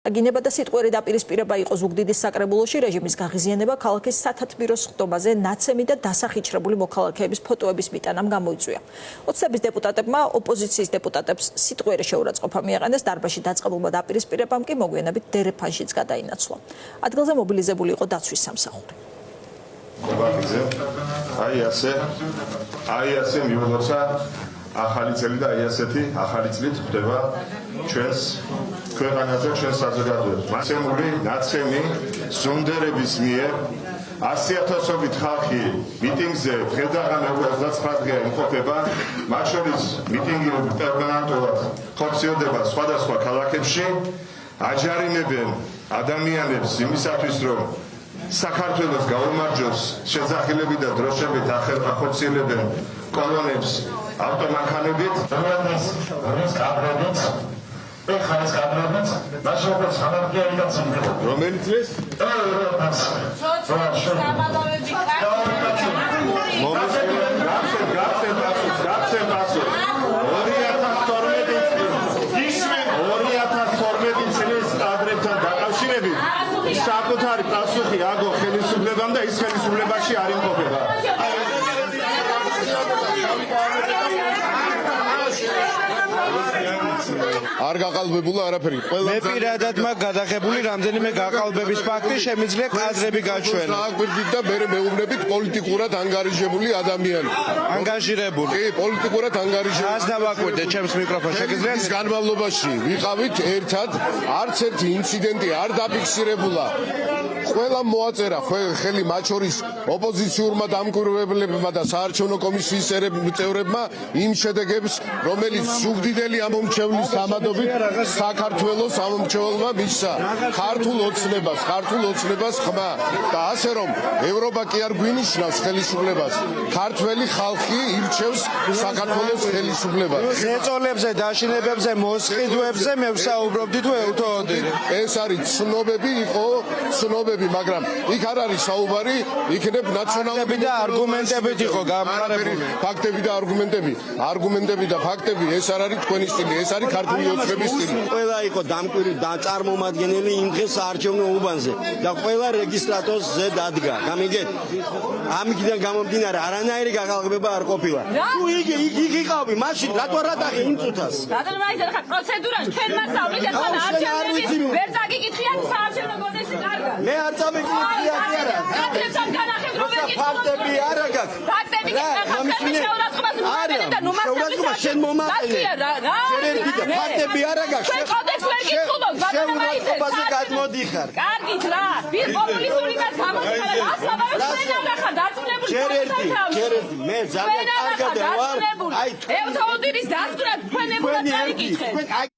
გინება და სიტყვიერი დაპირისპირება იყო ზუგდიდის საკრებულოში რეჟიმის გაღიზიანება ქალაქის სათათბიროს ხტობაზე ნაცემი და დასახიჩრებული მოქალაქეების ფოტოების მიტანამ გამოიწვია. ოცნების დეპუტატებმა ოპოზიციის დეპუტატებს სიტყვიერი შეურაცხყოფა მიაყენეს, დარბაზში დაწყებულმა დაპირისპირებამ კი მოგვიანებით დერეფანშიც გადაინაცვლა. ადგილზე მობილიზებული იყო დაცვის სამსახური. აი ასე მიულოცა ახალი წელი და აი ასეთი ახალი წლით ხდება ჩვენს ქვეყანაზე, ჩვენს საზოგადოებას. მოცემული ნაცემი სუნდერების მიერ 100,000-ობით ხალხი მიტინგზე დღე-დღე 29 დღე იმყოფება, მათ შორის მიტინგი პერმანენტულად ხორციელდება სხვადასხვა ქალაქებში, აჯარიმებენ ადამიანებს იმისათვის, რომ საქართველოს გაუმარჯოს შეძახილებით და დროშებით ახორციელებენ კოლონებს ავტომანქანებით, რომელიც წლის? საკუთარი პასუხი აგო ხელისუფლებამ და ის ხელისუფლებაში არ იმყოფება. არ გაყალბებულა არაფერი. მე პირადად მაგ გადაღებული რამდენიმე გაყალბების ფაქტი შემიძლია კადრები გაჩვენო. დააკვირდით და მე მეუბნებით პოლიტიკურად ანგარიჟებული ადამიანი. ანგარიჟებული. კი, პოლიტიკურად ანგარიჟებული. ას დავაკვირდე ჩემს მიკროფონს შეგიძლია ის განმავლობაში ვიყავით ერთად, არც ერთი ინციდენტი არ დაფიქსირებულა. ყველა მოაწერა ხელი მათ შორის ოპოზიციურმა დამკვირვებლებმა და საარჩევნო კომისიის წევრებმა იმ შედეგებს, რომელიც ზუგდიდელი ამომრჩევლის სამადობით საქართველოს ამომრჩეველმა მისცა ქართულ ოცნებას ხმა და ასე რომ ევროპა კი არ გვინიშნავს ხელისუფლებას, ქართველი ხალხი ირჩევს საქართველოს ხელისუფლებას. შეწოლებზე, დაშინებებზე, მოსყიდვებზე მე ვსაუბრობდი თუ ევთოოდი. ეს არის ცნობები იყო, მაგრამ იქ არ არის საუბარი, იქნებ ნაციონალური და არგუმენტებით იყო გამყარებული. ფაქტები და არგუმენტები და ფაქტები ეს არ არის თქვენი სტილი, ეს არის ქართული ოცნების სტილი. ყველა იყო წარმომადგენელი იმ დღეს საარჩევნო უბანზე და ყველა რეგისტრატორზე დადგა. გამიგეთ? ამიდან გამომდინარე არანაირი გაღალბება არ ყოფილა. თუ იქ იყავი, მაშინ რატო არ ატახე იმ წუთას? რატომ მაინც ხარ პროცედურაში თქვენ მასწავლეთ ახლა არჩევნების ვერ დაგიკითხიათ საარჩევნო კოდექსი კარგად. მე არ წამიკითხია კი არა. ფაქტებთან განახეთ რომ ფაქტები არ აქვს. ფაქტები კი ახლა შეურაცხყოფას მომაყენეთ და ნუ მასწავლეთ შენ მომაყენე. ფაქტები არ აქვს. ჩვენ კოდექს ვერ გითხულობ, ბატონო შეურაცხყოფაზე გადმოდიხარ. კარგით რა. ვინ პოპულისტური მას გამოდიხარ? ასლავავე ჩვენ ახლა დარწმუნებული. ჯერერთი მე ძალიან კარგად ვარ. აი ევთოოდირის დასტურად თქვენ ებულა წარიკითხეთ.